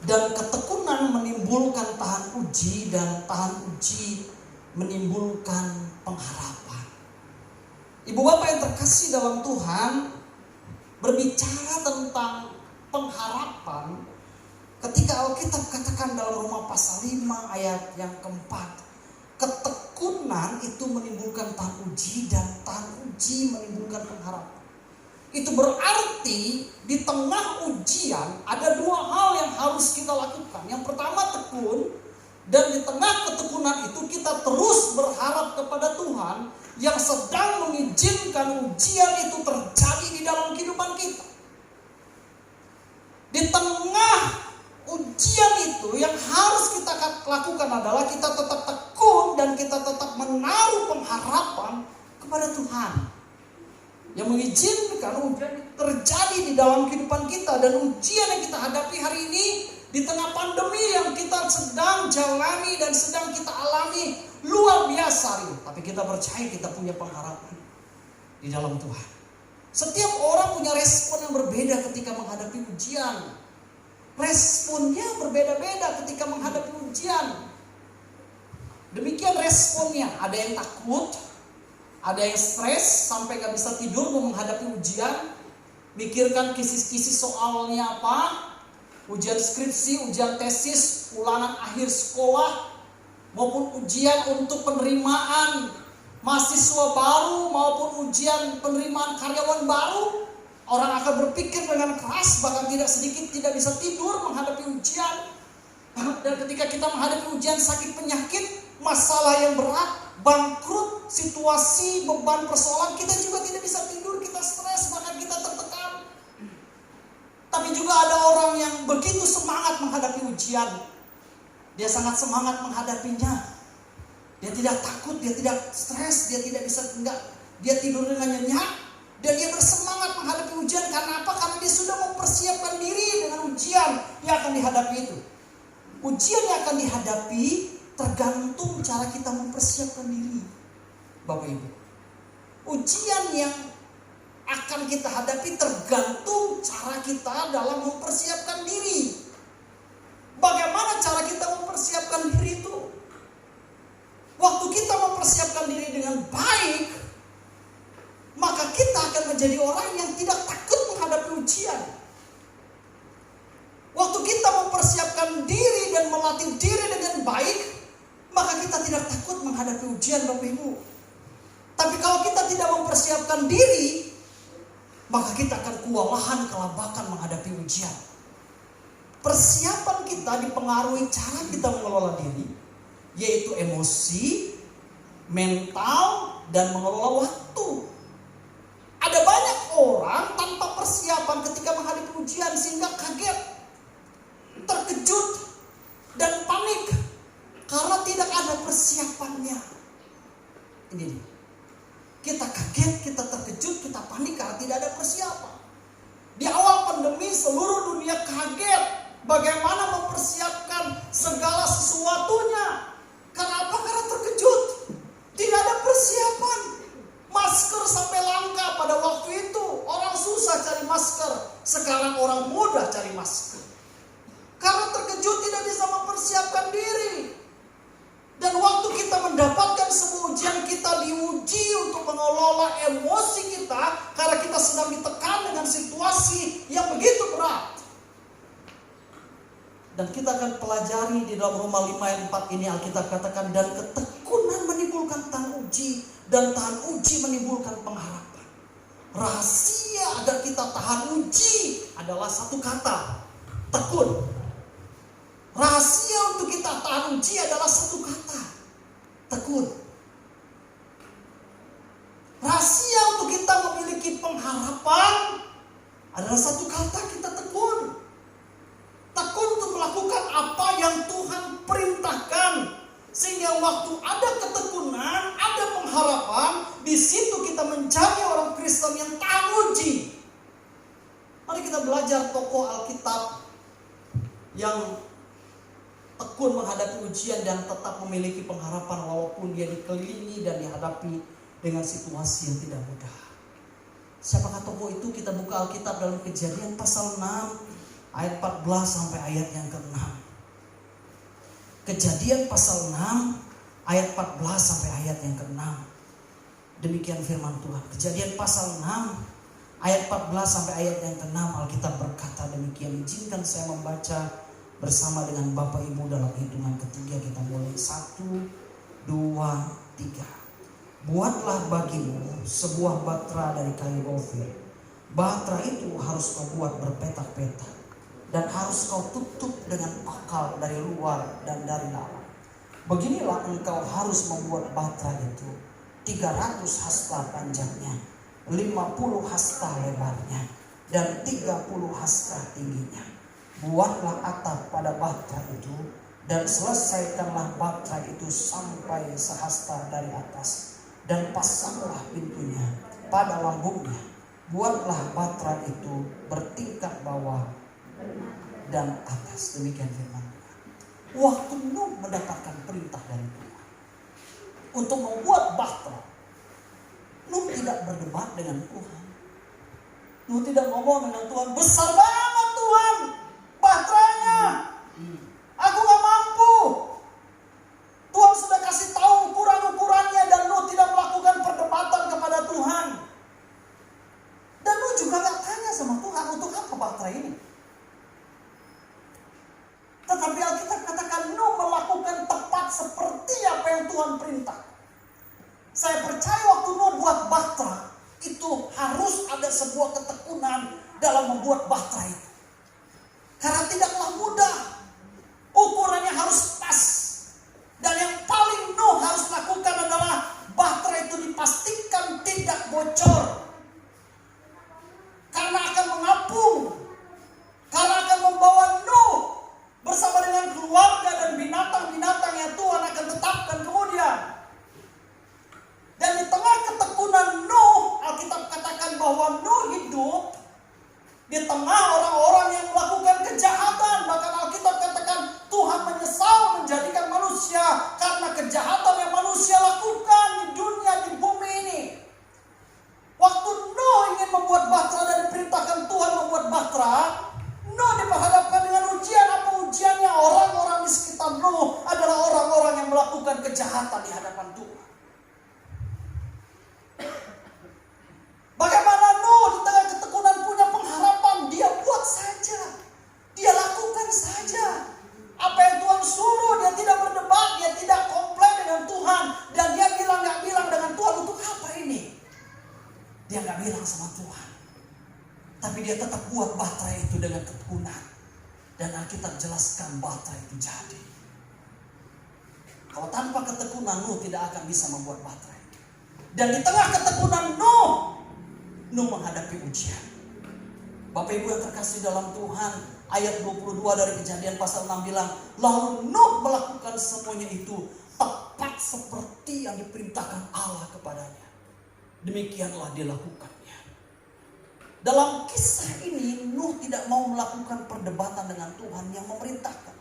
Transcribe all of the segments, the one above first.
Dan ketekunan menimbulkan tahan uji, dan tahan uji menimbulkan pengharapan. Ibu bapak yang terkasih dalam Tuhan, berbicara tentang pengharapan, ketika Alkitab katakan dalam Roma pasal 5 ayat yang keempat, ketekunan itu menimbulkan tahan uji, dan tahan uji menimbulkan pengharapan. Itu berarti di tengah ujian ada dua hal yang harus kita lakukan. Yang pertama tekun, dan di tengah ketekunan itu kita terus berharap kepada Tuhan yang sedang mengizinkan ujian itu terjadi di dalam kehidupan kita. Di tengah ujian itu yang harus kita lakukan adalah kita tetap tekun dan kita tetap menaruh pengharapan kepada Tuhan yang mengizinkan ujian terjadi di dalam kehidupan kita. Dan ujian yang kita hadapi hari ini di tengah pandemi yang kita sedang jalani dan sedang kita alami luar biasa ini. Tapi kita percaya kita punya pengharapan di dalam Tuhan. Setiap orang punya respon yang berbeda ketika menghadapi ujian. Responnya berbeda-beda ketika menghadapi ujian. Demikian responnya. Ada yang takut, ada yang stres sampai gak bisa tidur mau menghadapi ujian. Mikirkan kisi-kisi soalnya apa, ujian skripsi, ujian tesis, ulangan akhir sekolah, maupun ujian untuk penerimaan mahasiswa baru, maupun ujian penerimaan karyawan baru. Orang akan berpikir dengan keras, bahkan tidak sedikit tidak bisa tidur menghadapi ujian. Dan ketika kita menghadapi ujian sakit penyakit, masalah yang berat, bangkrut, situasi, beban persoalan, kita juga tidak bisa tidur, kita stres, bahkan kita tertekan. Tapi juga ada orang yang begitu semangat menghadapi ujian. Dia sangat semangat menghadapinya. Dia tidak takut, dia tidak stres, dia tidak bisa dia tidur dengan nyenyak. Dan dia bersemangat menghadapi ujian. Karena apa? Karena dia sudah mempersiapkan diri dengan ujian yang akan dihadapi itu. Ujian yang akan dihadapi tergantung cara kita mempersiapkan diri, Bapak Ibu. Ujian yang akan kita hadapi tergantung cara kita dalam mempersiapkan diri. Bagaimana cara kita mempersiapkan diri itu? Waktu kita mempersiapkan diri dengan baik, maka kita akan menjadi orang yang tidak takut menghadapi ujian. Waktu kita mempersiapkan diri dan melatih diri dengan baik, maka kita tidak takut menghadapi ujian, Bapak Ibu. Tapi kalau kita tidak mempersiapkan diri, maka kita akan kewalahan, kelabakan menghadapi ujian. Persiapan kita dipengaruhi cara kita mengelola diri, yaitu emosi, mental, dan mengelola waktu. Ada banyak orang tanpa persiapan ketika menghadapi ujian sehingga kaget, terkejut, dan panik karena tidak ada persiapannya. Ini nih. Kita kaget, kita terkejut, kita panik karena tidak ada persiapan. Di awal pandemi seluruh dunia kaget bagaimana mempersiapkan segala sesuatunya. Kenapa? Karena terkejut. Tidak ada persiapan. Masker sampai langka pada waktu itu. Orang susah cari masker. Sekarang orang mudah cari masker. Karena terkejut tidak bisa mempersiapkan diri. Dan waktu kita mendapatkan sebuah ujian, kita diuji untuk mengelola emosi kita. Karena kita sedang ditekan dengan situasi yang begitu berat. Dan kita akan pelajari di dalam Roma 5 ayat 4 ini Alkitab katakan, dan ketekunan menimbulkan tahan uji, dan tahan uji menimbulkan pengharapan. Rahasia agar kita tahan uji adalah satu kata, tekun. Rahasia untuk kita tahan uji adalah satu kata, tekun. Rahasia untuk kita memiliki pengharapan adalah satu kata, kita tekun. Tekun untuk melakukan apa yang Tuhan perintahkan. Sehingga waktu ada ketekunan, ada pengharapan, di situ kita menjadi orang Kristen yang tahan uji. Mari kita belajar tokoh Alkitab yang tekun menghadapi ujian dan tetap memiliki pengharapan walaupun dia dikelilingi dan dihadapi dengan situasi yang tidak mudah. Siapakah tokoh itu? Kita buka Alkitab dalam Kejadian pasal 6 ayat 14 sampai ayat yang ke-6. Kejadian pasal 6 ayat 14 sampai ayat yang ke-6. Demikian firman Tuhan. Kejadian pasal 6 ayat 14 sampai ayat yang ke-6, Alkitab berkata demikian. Izinkan saya membaca bersama dengan Bapak Ibu dalam hitungan ketiga. Kita mulai 1, 2, 3. Buatlah bagimu sebuah batra dari kayu ofir. Batra itu harus kau buat berpetak-petak, dan harus kau tutup dengan pakal dari luar dan dari dalam. Beginilah engkau harus membuat batra itu. 300 hasta panjangnya, 50 hasta lebarnya, dan 30 hasta tingginya. Buatlah atap pada batra itu, dan selesaikanlah batra itu sampai sehasta dari atas, dan pasanglah pintunya pada lambungnya. Buatlah batra itu bertingkat bawah dan atas. Demikian firman Tuhan. Waktu Nuh mendapatkan perintah dari Tuhan untuk membuat batra, Nuh tidak berdebat dengan Tuhan. Nuh tidak ngomong dengan Tuhan, besar banget Tuhan batranya, aku gak mampu. Tuhan sudah kasih tahu ukuran-ukurannya, dan Nuh tidak melakukan perdebatan kepada Tuhan. Dan Nuh juga gak tanya sama Tuhan, untuk apa batra ini? Tetapi Alkitab katakan Nuh melakukan tepat seperti apa yang Tuhan perintah. Saya percaya waktu Nuh buat batra, itu harus ada sebuah ketekunan dalam membuat batra itu. Karena tidaklah mudah. Ukurannya harus pas. Dan yang paling Nuh harus lakukan adalah batra itu dipastikan tidak bocor. Karena akan mengapung. Karena akan membawa Nuh bersama dengan keluarga dan binatang-binatang yang Tuhan akan tetapkan kemudian. Dan di tengah ketekunan Nuh, Alkitab katakan bahwa Nuh hidup di tengah orang-orang yang melakukan kejahatan. Bahkan Alkitab katakan Tuhan menyesal menjadikan manusia karena kejahatan yang manusia lakukan di dunia, di bumi ini. Waktu Nuh ingin membuat batra dan diperintahkan Tuhan membuat batra, Nuh diperhadapkan dengan ujian. Apa ujiannya? Orang-orang di sekitar Nuh adalah orang-orang yang melakukan kejahatan di hadapan Tuhan. Bagaimana Nuh di tengah ketekunan punya pengharapan? Dia buat saja, dia lakukan saja apa yang Tuhan suruh. Dia tidak berdebat, dia tidak komplain dengan Tuhan, dan dia gak bilang dengan Tuhan, untuk apa ini? Dia gak bilang sama Tuhan, tapi dia tetap buat batra itu dengan ketekunan. Dan Alkitab jelaskan batra itu jadi. Kalau tanpa ketekunan, Nuh tidak akan bisa membuat batra itu. Dan di tengah ketekunan Nuh menghadapi ujian. Bapak Ibu yang terkasih dalam Tuhan, ayat 22 dari Kejadian pasal 6 bilang, lalu Nuh melakukan semuanya itu tepat seperti yang diperintahkan Allah kepadanya. Demikianlah dilakukannya. Dalam kisah ini Nuh tidak mau melakukan perdebatan dengan Tuhan yang memerintahkan.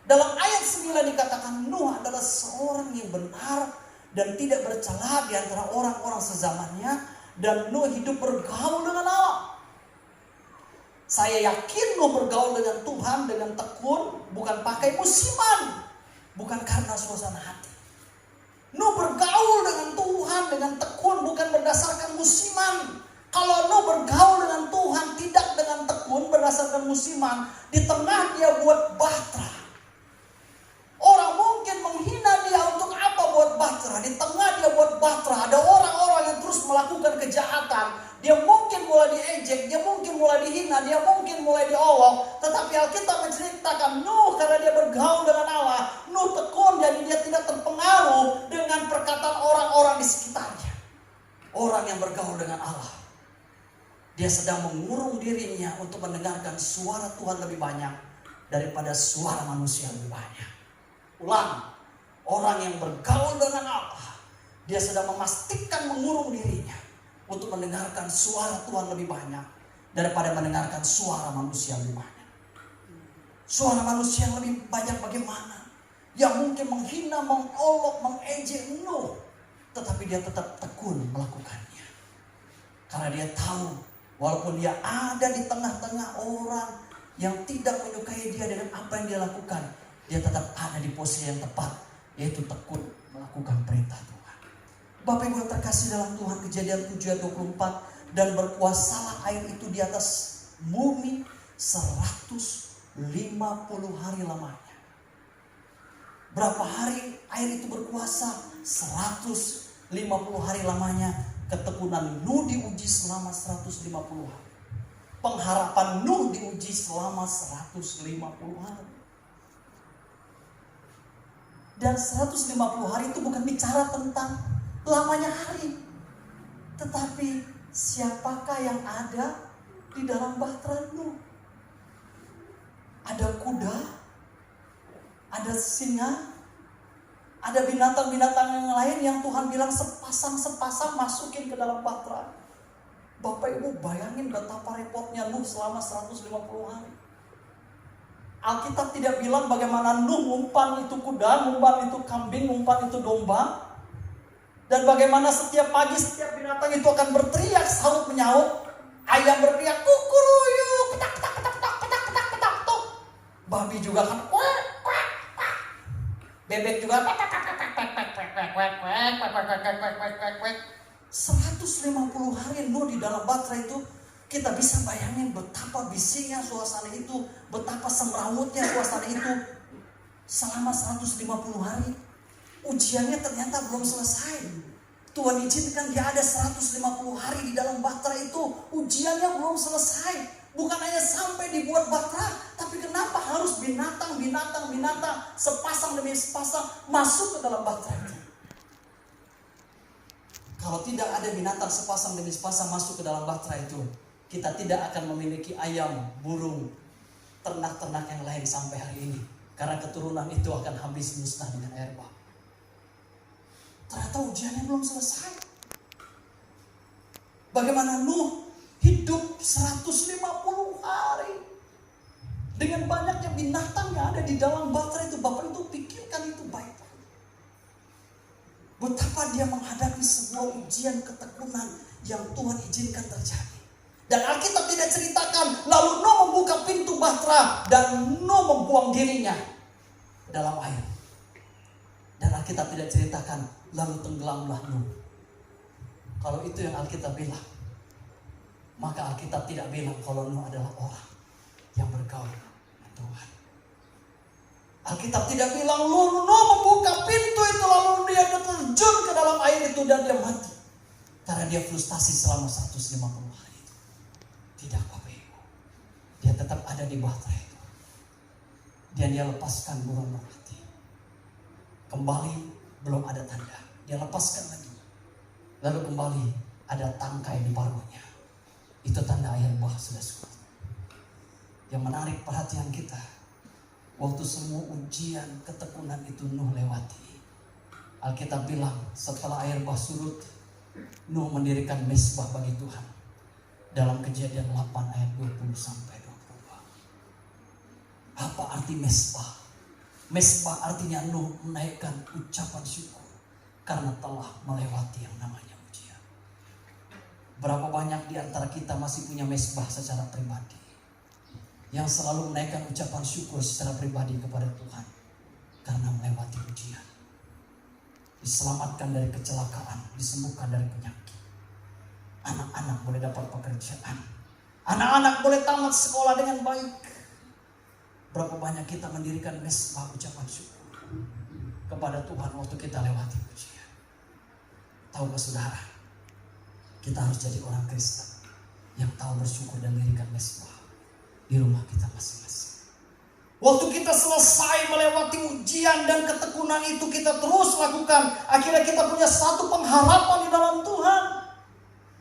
Dalam ayat 9 dikatakan Nuh adalah seorang yang benar dan tidak bercela di antara orang-orang sezamannya. Dan Nuh hidup bergaul dengan Allah. Saya yakin Nuh bergaul dengan Tuhan dengan tekun, bukan pakai musiman, bukan karena suasana hati. Nuh bergaul dengan Tuhan dengan tekun, bukan berdasarkan musiman. Kalau Nuh bergaul dengan Tuhan tidak dengan tekun, berdasarkan musiman, di tengah dia buat batra. Orang mungkin menghina dia, untuk apa buat batra? Di tengah dia buat batra, ada orang-orang yang terus melakukan kejahatan. Dia mungkin mulai diejek, dia mungkin mulai dihina, dia mungkin mulai diolok. Tetapi Alkitab menceritakan Nuh karena dia bergaul dengan Allah, Nuh tekun, jadi dia tidak terpengaruh dengan perkataan orang-orang di sekitarnya. Orang yang bergaul dengan Allah, dia sedang mengurung dirinya untuk mendengarkan suara Tuhan lebih banyak daripada suara manusia lebih banyak. Ulang, orang yang bergaul dengan Allah, dia sedang memastikan mengurung dirinya untuk mendengarkan suara Tuhan lebih banyak daripada mendengarkan suara manusia lebih banyak. Suara manusia yang lebih banyak bagaimana? Yang mungkin menghina, mengolok, mengejek Nuh, tetapi dia tetap tekun melakukannya. Karena dia tahu, walaupun dia ada di tengah-tengah orang yang tidak menyukai dia dengan apa yang dia lakukan, dia tetap ada di posisi yang tepat, yaitu tekun melakukan perintah Tuhan. Bapak Ibu yang terkasih dalam Tuhan, Kejadian 7 ayat 24, dan berkuasalah air itu di atas bumi 150 hari lamanya. Berapa hari air itu berkuasa? 150 hari lamanya. Ketekunan Nuh diuji selama 150 hari. Pengharapan Nuh diuji selama 150 hari. Dan 150 hari itu bukan bicara tentang lamanya hari, tetapi siapakah yang ada di dalam bahtera Nuh? Ada kuda, ada singa, ada binatang-binatang yang lain yang Tuhan bilang sepasang-sepasang masukin ke dalam bahtera. Bapak Ibu bayangin betapa repotnya Nuh selama 150 hari. Alkitab tidak bilang bagaimana Nuh ngumpan itu kuda, ngumpan itu kambing, ngumpan itu domba. Dan bagaimana setiap pagi setiap binatang itu akan berteriak sahut menyaut. Ayam berteriak kukuruyu, petak petak petak petak petak petak petak tok. Babi juga kan kuak kuak kuak. Bebek juga 150 hari Nuh di dalam bahtera itu. Kita bisa bayangin betapa bisingnya suasana itu, betapa semrawutnya suasana itu selama 150 hari. Ujiannya ternyata belum selesai. Tuhan izinkan dia ada 150 hari di dalam bahtera itu. Ujiannya belum selesai. Bukan hanya sampai dibuat bahtera, tapi kenapa harus binatang sepasang demi sepasang masuk ke dalam bahtera itu? Kalau tidak ada binatang sepasang demi sepasang masuk ke dalam bahtera itu, kita tidak akan memiliki ayam, burung, ternak-ternak yang lain sampai hari ini. Karena keturunan itu akan habis musnah dengan air bah. Ternyata ujiannya belum selesai. Bagaimana Nuh hidup 150 hari dengan banyaknya binatang yang ada di dalam bahtera itu. Bapak itu pikirkan itu baik-baik. Betapa dia menghadapi sebuah ujian ketekunan yang Tuhan izinkan terjadi. Dan Alkitab tidak ceritakan lalu Nuh membuka pintu bahtera dan Nuh membuang dirinya ke dalam air. Dan Alkitab tidak ceritakan lalu tenggelamlah Nuh. Kalau itu yang Alkitab bilang, maka Alkitab tidak bilang kalau Nuh adalah orang yang bergaul dengan Tuhan. Alkitab tidak bilang Nuh membuka pintu itu lalu dia terjun ke dalam air itu dan dia mati. Karena dia frustasi selama 150 hari itu. Tidak Bapak Ibu. Dia tetap ada di bahtera itu. Dan dia lepaskan burung merpati. Kembali belum ada tanda. Dia lepaskan lagi. Lalu kembali ada tangkai di paruhnya. Itu tanda air bah sudah surut. Yang menarik perhatian kita, waktu semua ujian ketekunan itu Nuh lewati, Alkitab bilang setelah air bah surut, Nuh mendirikan mezbah bagi Tuhan. Dalam Kejadian 8 ayat 20 sampai 22. Apa arti mezbah? Mezbah artinya Nuh menaikkan ucapan syukur karena telah melewati yang namanya ujian. Berapa banyak di antara kita masih punya mezbah secara pribadi, yang selalu menaikkan ucapan syukur secara pribadi kepada Tuhan karena melewati ujian. Diselamatkan dari kecelakaan, disembuhkan dari penyakit. Anak-anak boleh dapat pekerjaan. Anak-anak boleh tamat sekolah dengan baik. Berapa banyak kita mendirikan mezbah ucapan syukur kepada Tuhan waktu kita lewati ujian. Tahukah saudara, kita harus jadi orang Kristen yang tahu bersyukur dan mendirikan mezbah di rumah kita masing-masing. Waktu kita selesai melewati ujian dan ketekunan itu, kita terus lakukan. Akhirnya kita punya satu pengharapan di dalam Tuhan.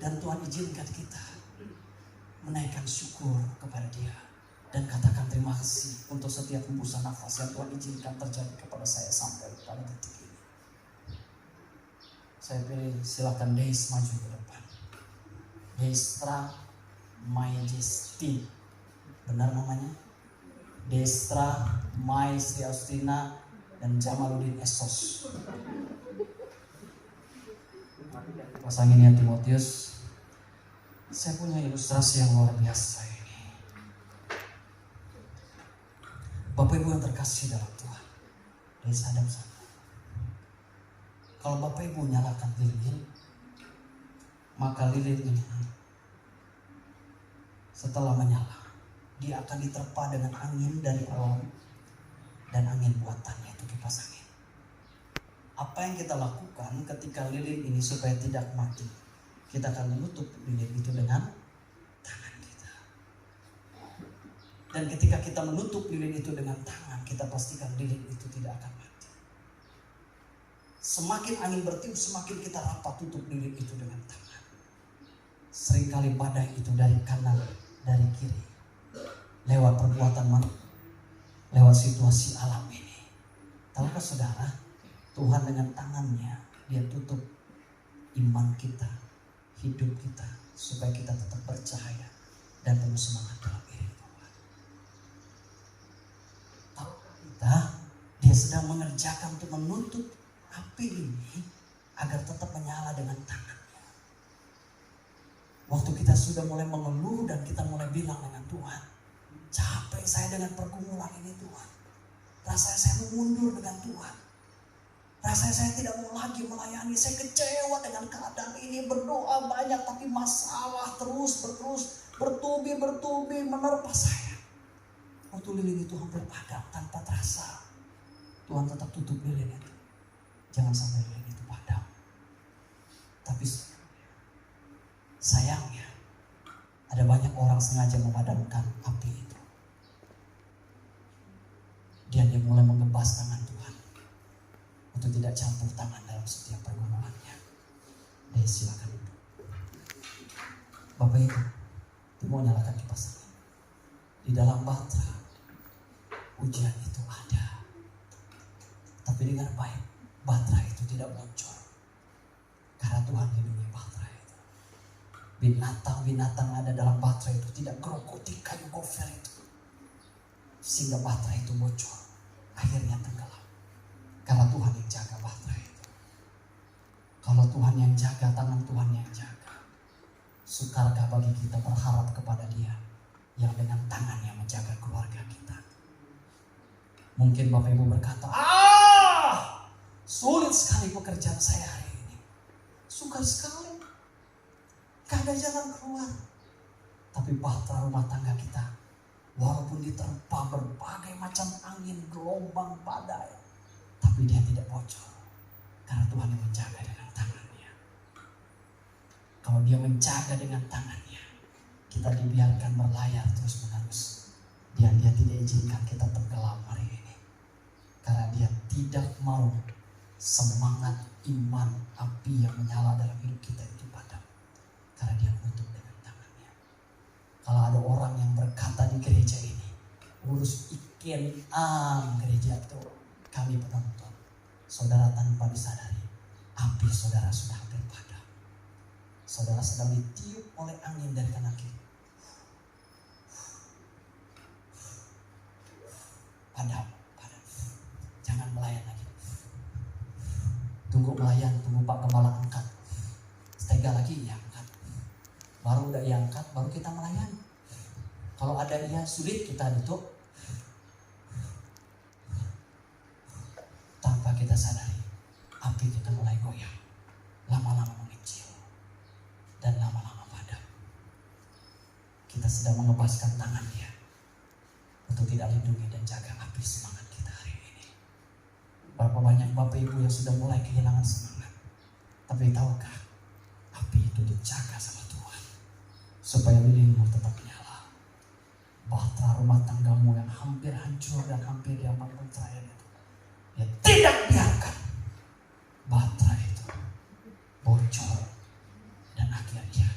Dan Tuhan izinkan kita menaikkan syukur kepada Dia. Dan katakan terima kasih untuk setiap hembusan nafas yang Tuhan izinkan terjadi kepada saya sampai pada detik ini. Saya pilih silakan Deis maju ke depan. Destra Majesty. Benar namanya? Destra, Mai, Sri Austina, dan Jamaluddin Esos. Pasangin ya Timotius. Saya punya ilustrasi yang luar biasa ini. Bapak Ibu yang terkasih dalam Tuhan, dari sadap sana. Kalau Bapak Ibu nyalakan lilin, maka lilin ini setelah menyala, dia akan diterpa dengan angin dari alam dan angin buatannya itu kipas angin. Apa yang kita lakukan ketika lilin ini supaya tidak mati? Kita akan menutup lilin itu dengan tangan kita. Dan ketika kita menutup lilin itu dengan tangan, kita pastikan lilin itu tidak akan mati. Semakin angin bertiup, semakin kita rapat tutup lilin itu dengan tangan. Seringkali badai itu dari kanan, dari kiri, lewat perbuatan manusia, lewat situasi alam ini. Tahukah saudara, Tuhan dengan tangannya dia tutup iman kita, hidup kita, supaya kita tetap bercahaya dan penuh semangat dalam iring Tuhan. Tahukah kita, dia sedang mengerjakan untuk menutup api ini agar tetap menyala dengan tangannya. Waktu kita sudah mulai mengeluh dan kita mulai bilang dengan Tuhan, capek saya dengan pergumulan ini Tuhan. Rasanya saya mau mundur dengan Tuhan. Rasanya saya tidak mau lagi melayani. Saya kecewa dengan keadaan ini. Berdoa banyak tapi masalah terus bertubi menerpa saya. Waktu lilin itu hampir padam tanpa terasa, Tuhan tetap tutup lilin itu. Jangan sampai lilin itu padam. Tapi sayangnya ada banyak orang sengaja memadamkan api itu. Dia mulai mengebas tangan Tuhan untuk tidak campur tangan dalam setiap pergumulannya. Deh, silakan duduk. Bapak Ibu, dia mau nyalakan kipas angin. Di dalam bahtera ujian itu ada, tapi dengan baik bahtera itu tidak bocor, karena Tuhan lindungi bahtera itu. Binatang-binatang ada dalam bahtera itu tidak gerogoti kayu gofer itu, sehingga bahtera itu bocor, akhirnya tenggelam. Karena Tuhan yang jaga bahtera itu. Kalau Tuhan yang jaga, tangan Tuhan yang jaga, sukarkah bagi kita berharap kepada Dia yang dengan tangannya menjaga keluarga kita? Mungkin Bapak Ibu berkata, sulit sekali pekerjaan saya hari ini, sukar sekali, gak ada jalan keluar. Tapi bahtera rumah tangga kita, walaupun diterpa berbagai macam angin, gelombang, badai, tapi dia tidak bocor, karena Tuhan yang menjaga dengan tangannya. Kalau dia menjaga dengan tangannya, kita dibiarkan berlayar terus menerus. Dan dia tidak izinkan kita tenggelam hari ini, karena dia tidak mau semangat iman api yang menyala dalam hidup kita itu padam, karena dia menutup dengan tangannya. Kalau ada orang yang berkata di gereja ini, urus iken gereja itu, kami penonton, saudara tanpa disadari, api saudara sudah hampir padam. Saudara sedang ditiup oleh angin dari kanan kiri. Padam. Jangan melayan lagi. Tunggu melayan, tunggu Pak Gembala angkat. Setega lagi ya angkat. Baru udah diangkat, baru kita melayan. Kalau ada dia sulit, kita tutup. Tanpa kita sadari, api kita mulai goyang, lama-lama mengecil, dan lama-lama padam. Kita sedang mengebaskan tangan Dia untuk tidak lindungi dan jaga api semangat kita hari ini. Berapa banyak Bapak Ibu yang sudah mulai kehilangan semangat. Tapi tahukah, api itu dijaga sama Tuhan supaya lilinmu tetap nyala. Bahtera rumah tanggamu yang hampir hancur dan hampir diambang perceraian itu, dia tidak biarkan bahtera itu bocor, dan akhirnya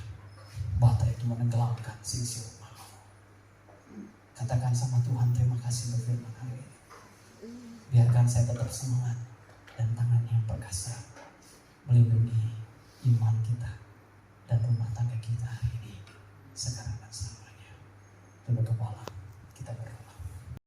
bahtera itu menenggelamkan sisi rumahmu. Katakan sama Tuhan, terima kasih berfirman hari ini. Biarkan saya tetap semangat dan tangan yang perkasa melindungi iman kita dan rumah tangga kita hari ini, sekarang dan selamanya. Tunduk kepala.